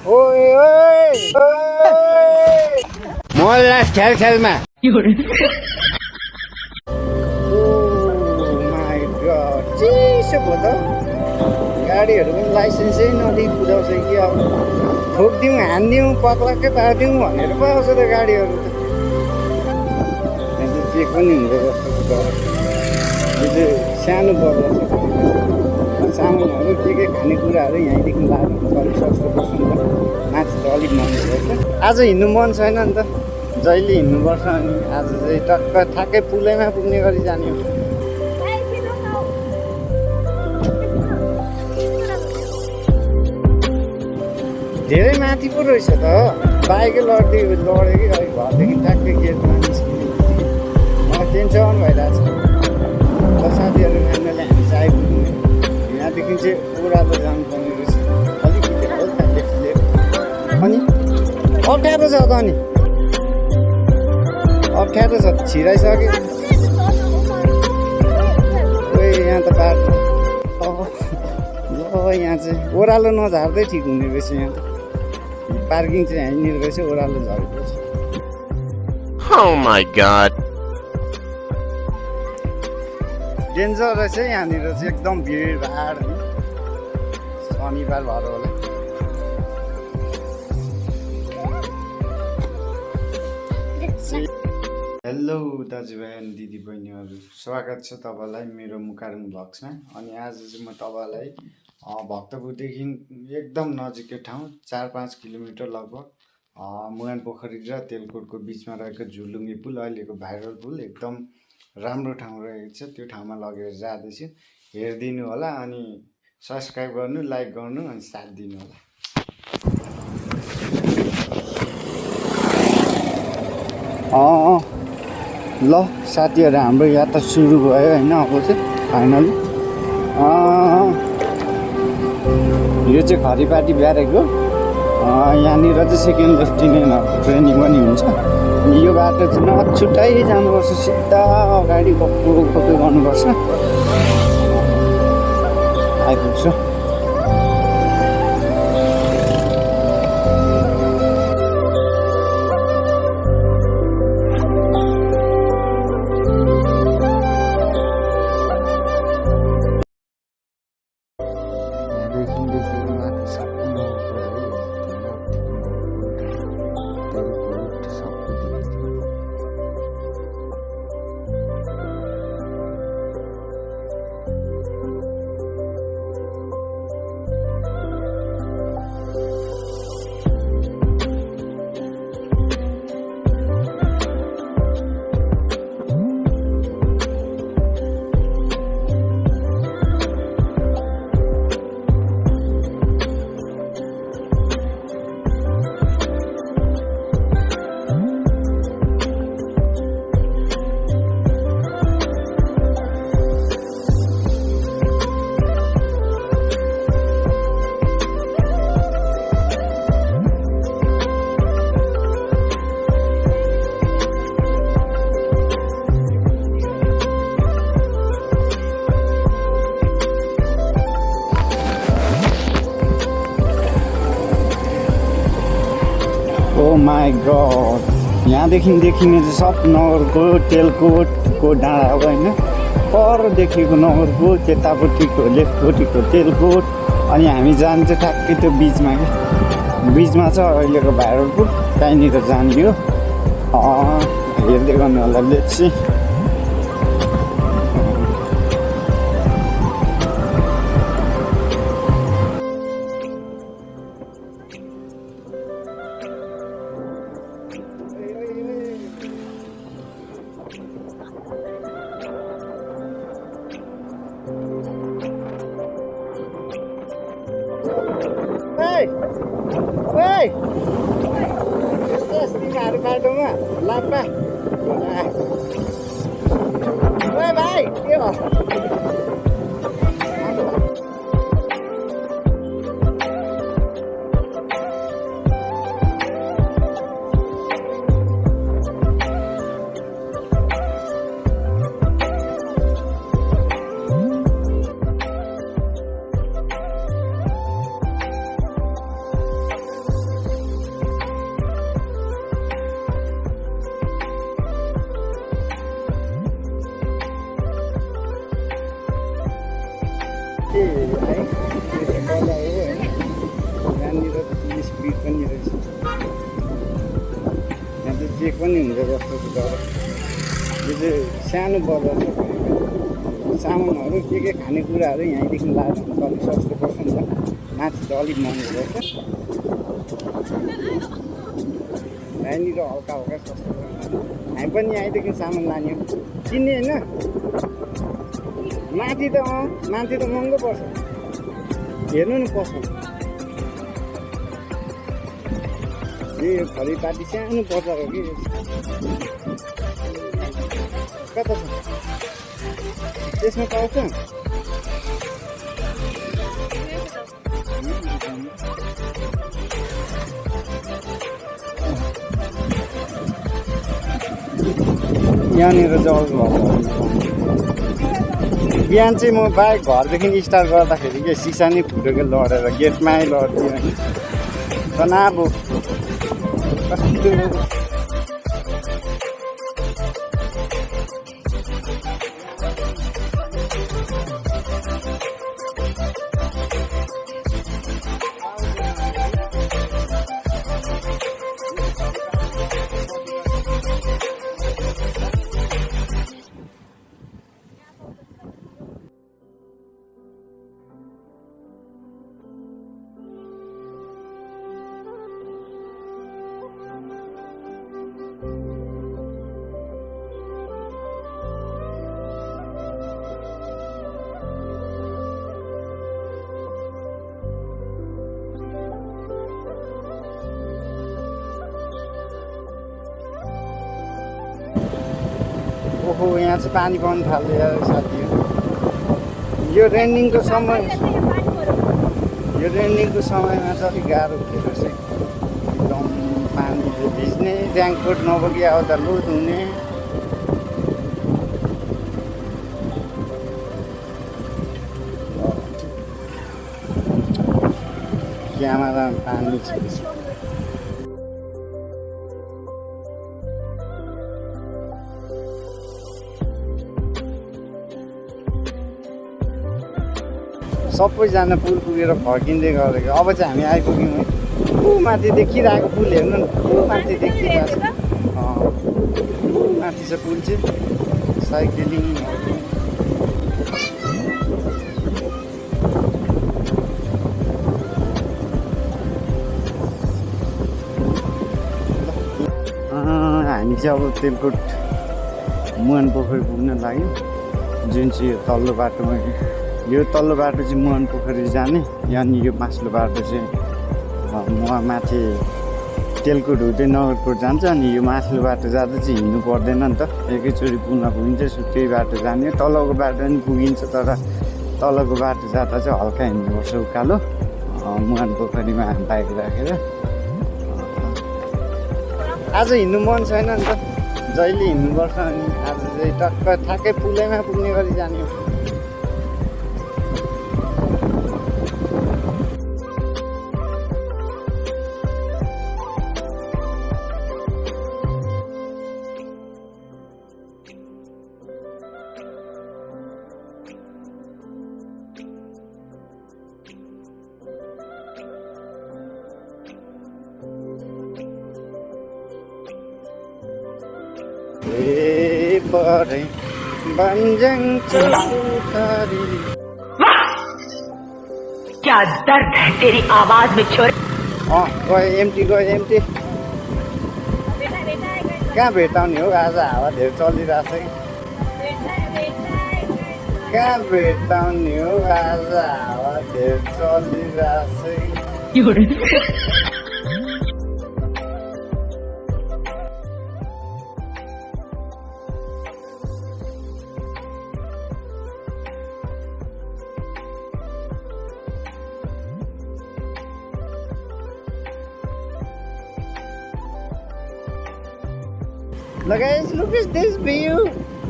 ओए ओए मोहल्ला छेउछाउमा चिसो भयो त गाडीहरू पनि लाइसेन्सै नदिई कुदाउँछ कि अब ठोकिदिउँ हानिदिउँ पक्लाकै पारिदिउँ भनेर पो आउँछ त गाडीहरू त यहाँ चेक पनि हुँदो जस्तो यो चाहिँ सानो बजार छ सामानहरू के खानेकुराहरू यहीँदेखि लानु अलिक सस्तो पर्छ नि त माथि त अलिक महँगो पर्छ आज हिँड्नु मन छैन नि त जहिले हिँड्नुपर्छ अनि आज चाहिँ टक्क ठ्याक्कै पुलैमा पुग्ने गरी जाने हो धेरै माथि पो रहेछ त बाइकै लड्दै लडेँ कि अलिक घरदेखि ट्याक्कै गेटमा निस्किने मलाई टेन्सन भइरहेको छ साथीहरू खानाले हामी चाहिँ आइपुग्नु यहाँदेखि चाहिँ ओह्रालो जानुपर्ने रहेछ अलिकति हल्कादेखि लिएर अनि अप्ठ्यारो छ त अनि अप्ठ्यारो छ छिराइसक्यो ओए यहाँ त बाटो ल यहाँ चाहिँ ओह्रालो नझार्दै ठिक हुने रहेछ यहाँ त पार्किङ चाहिँ यहीँनिर रहेछ ओह्रालो झरेपछि Oh my god. डेन्जर रहेछ यहाँनिर चाहिँ एकदम भिडभाड शनिबार भएर होला हेलो दाजुभाइ अनि दिदीबहिनीहरू स्वागत छ तपाईँलाई मेरो मुकारुङ भ्लग्समा अनि आज चाहिँ म तपाईँलाई भक्तपुरदेखि एकदम नजिकै ठाउँ 4-5 किलोमिटर लगभग मुहान पोखरी र तेलकोटको बिचमा रहेको झुलुङ्गे पुल अहिलेको भाइरल पुल एकदम राम्रो ठाउँ रहेको छ त्यो ठाउँमा लगेर जाँदैछु हेरिदिनु होला अनि सब्सक्राइब गर्नु लाइक गर्नु अनि साथ दिनु होला ल साथीहरू हाम्रो यात्रा सुरु भयो होइन अब चाहिँ फाइनली यो चाहिँ खरीपाटी ब्यारेक हो यहाँनिर चाहिँ सेकेन्ड लेफ्टिनेन्टहरूको ट्रेनिङ पनि हुन्छ यो बाटो चाहिँ नछुट्टै जानुपर्छ सिधा अगाडि गएको गर्नुपर्छ आइपुग्छ माई गड यहाँदेखि देखिने चाहिँ सब नगरकोट तेलकोटको डाँडा हो होइन पर देखिएको नगरकोट त्यतापट्टिको लेफ्टपट्टिको तेलकोट अनि हामी जान्छ ठ्याक्कै त्यो बिचमा क्या बिचमा छ अहिलेको भाइरल पुल त्यहीँनिर जाने हो हेर्दै गर्नु होला लेट्स सी तिमीहरू बाटोमा लाप्पा भाइ के भयो के पनि हुन्छ जस्तो छ तर यो चाहिँ सानो बजार छ सामानहरू के खानेकुराहरू यहीँदेखि लाएर अलिक सस्तो पर्छ नि त माथि त अलिक महँगो पर्छ यहाँनिर हल्का हल्का सस्तो पर्छ हामी पनि यहीँदेखि सामान लाने हो किन्ने होइन माथि त महँगो पर्छ हेर्नु न पसल यो फरिपाटी सानो बजार हो कि कता छ त्यसमा पाउँछ यहाँनिर चाहिँ बिहान चाहिँ म बाइक घरदेखि स्टार्ट गर्दाखेरि के सिसा नै फुटेको लडेर गेटमै लडिदियो होइन तनाव कस्तो ओहो यहाँ चाहिँ पानी पाउनु थाल्यो यार साथीहरू यो रेनिङको समयमा चाहिँ अलिक गाह्रो हुँदो रहेछ एकदम पानीले भिज्ने ऱ्याङ्कोट नबोकी आउँदा लोड हुने क्यामेरा पानी छ सबैजना पुल पुगेर फर्किँदै गरेको अब चाहिँ हामी आइपुग्यौँ है माथि देखिरहेको पुल हेर्नु न माथि देखिरहेको माथि छ पुल चाहिँ साइक्लिङ हामी चाहिँ अब तेलकोट मुहान पोखरी पुग्न लाग्यो जुन चाहिँ यो तल्लो बाटोमा यो तल्लो बाटो चाहिँ मुहान पोखरी जाने यानि यो माथिल्लो बाटो चाहिँ माथि तेलकोट हुँदै नगरकोट जान्छ अनि यो माथिल्लो बाटो जाँदा चाहिँ हिँड्नु पर्दैन नि त एकैचोटि पुग्न पुगिन्छ त्यही बाटो जाने तलको बाटो पनि पुगिन्छ तर तलको बाटो जाँदा चाहिँ हल्का हिँड्नुपर्छ उकालो मुहान पोखरीमा बाइक राखेर आज हिँड्नु मन छैन नि त जहिले हिँड्नुपर्छ अनि आज चाहिँ टक्क ठ्याक्कै पुलैमा पुग्ने गरी जाने हो क्या दर्द है तेरी आवाज में छोड़ गयो एमटी कहाँ भेटाउने हो आज हावा धेरै चलिरहेछ कि कहाँ भेटाउने हो आज हावा धेरै चलिरहेछ Look guys, look at this view.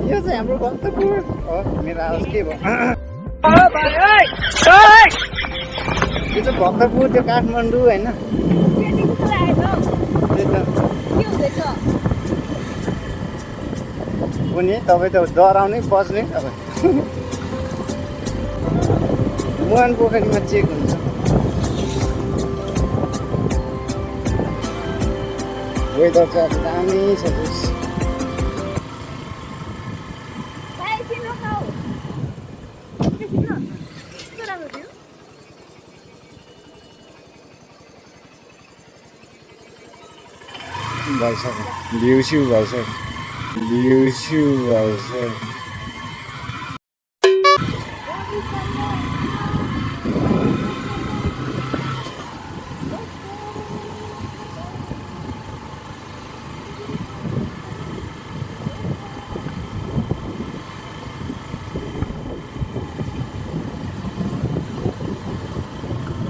यो चाहिँ हाम्रो भक्तपुर हो मेरो आवाज के भयो यो चाहिँ भक्तपुर त्यो काठमाडौँ होइन कुनै तपाईँ त डराउनै बज्ने तपाईँ मुहान पोखरीमा चेक हुन्छ वेदर चाहिँ आज दामी छ भइसक्यो भ्यू भइसक्यो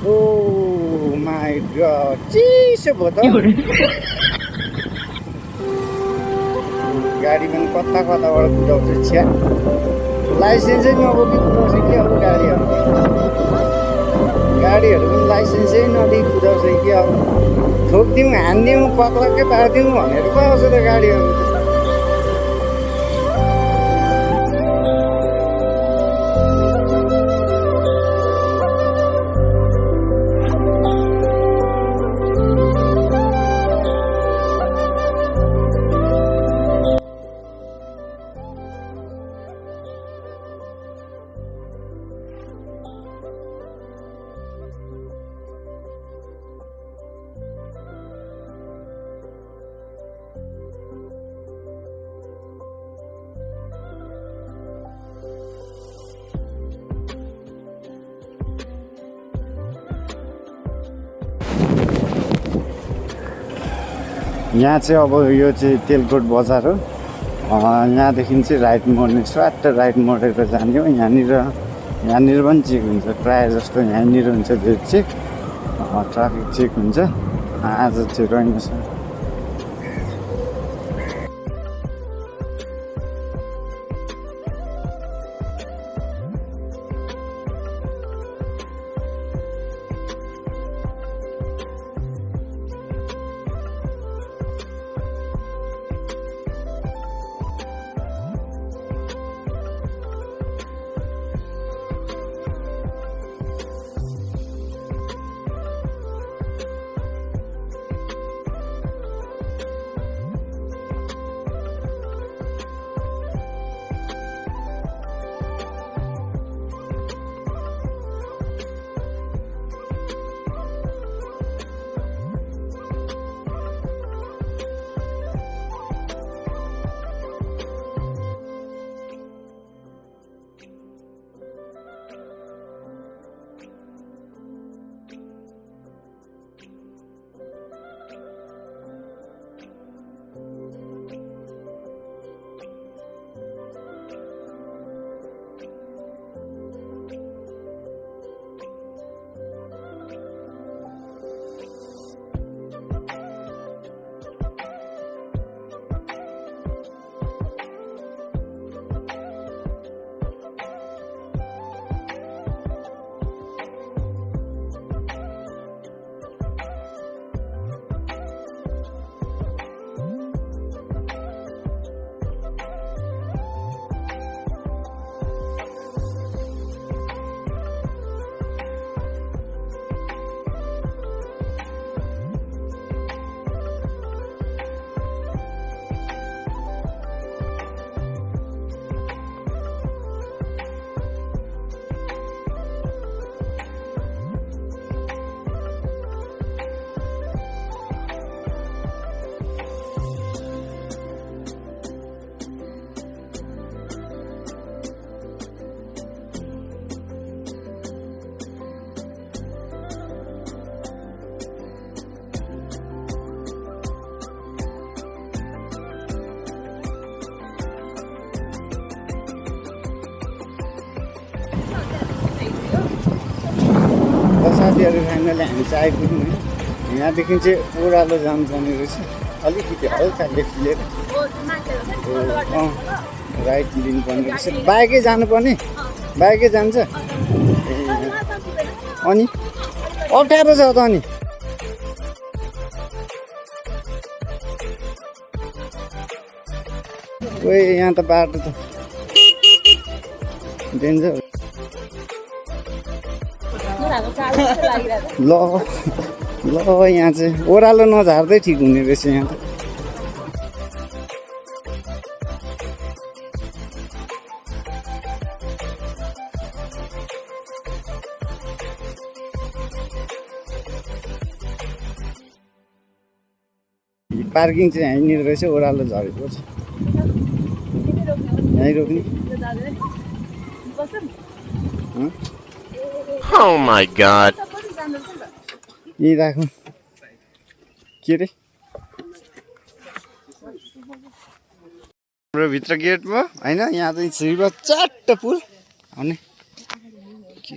Oh my god, चिसो भयो त गाडी पनि कताबाट कुदाउँछ छ्या लाइसेन्सै नबोकी कुदाउँछ कि अब गाडीहरू पनि लाइसेन्सै नदिई कुदाउँछ कि अब ठोकिदिउँ हानिदिउँ पक्लक्कै पारिदिउँ भनेर पो आउँछ त गाडीहरू यहाँ चाहिँ अब यो चाहिँ तेलकोट बजार हो यहाँदेखि चाहिँ राइट मोड्ने स्वाट राइट मोडेर जाने हो यहाँनिर पनि चेक हुन्छ प्रायः जस्तो यहाँनिर हुन्छ त्यो चेक ट्राफिक चेक हुन्छ आज चाहिँ रहेनछ साथीहरू फाइनली हामी चाहिँ आइपुग्यौँ है यहाँदेखि चाहिँ ओह्रालो जानुपर्ने रहेछ अलिकति हल्का लेफ्ट लिएर राइट लिनुपर्ने रहेछ बाइकै जानुपर्ने बाइकै जान्छ अनि अप्ठ्यारो छ त अनि ओए यहाँ त बाटो त डेन्जर ल यहाँ चाहिँ ओह्रालो नझार्दै ठिक हुने रहेछ यहाँ त पार्किङ चाहिँ यहीँनिर रहेछ ओह्रालो झरेको छ यहीँ रोक्ने Oh my god. यहीँ राखौँ के अरे हाम्रो भित्र गेट भयो होइन यहाँ चाहिँ छिर्ब च्याट्ट पुल आउने के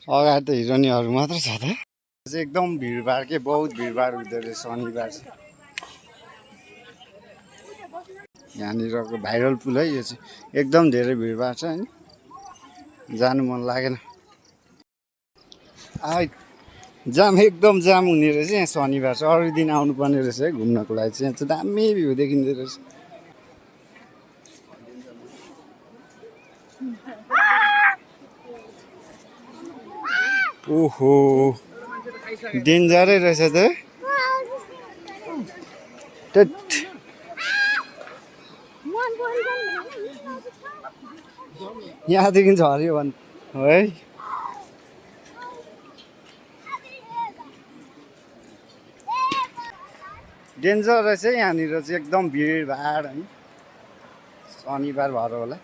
अगाडि त हिरोनीहरू मात्र छ त एकदम भिडभाड के बहुत भिडभाड हुँदो रहेछ शनिबार यहाँनिरको भाइरल पुल है यो चाहिँ एकदम धेरै भिडभाड छ होइन जानु मन लागेन जाम एकदम जाम हुने रहेछ यहाँ शनिबार चाहिँ अरू दिन आउनुपर्ने रहेछ है घुम्नको लागि चाहिँ यहाँ चाहिँ दामी भ्यू देखिँदो रहेछ ओहो डेन्जरै रहेछ त यहाँदेखि झऱ्यो भने है डेन्जर रहेछ यहाँनिर चाहिँ एकदम भिडभाड है शनिबार भएर होला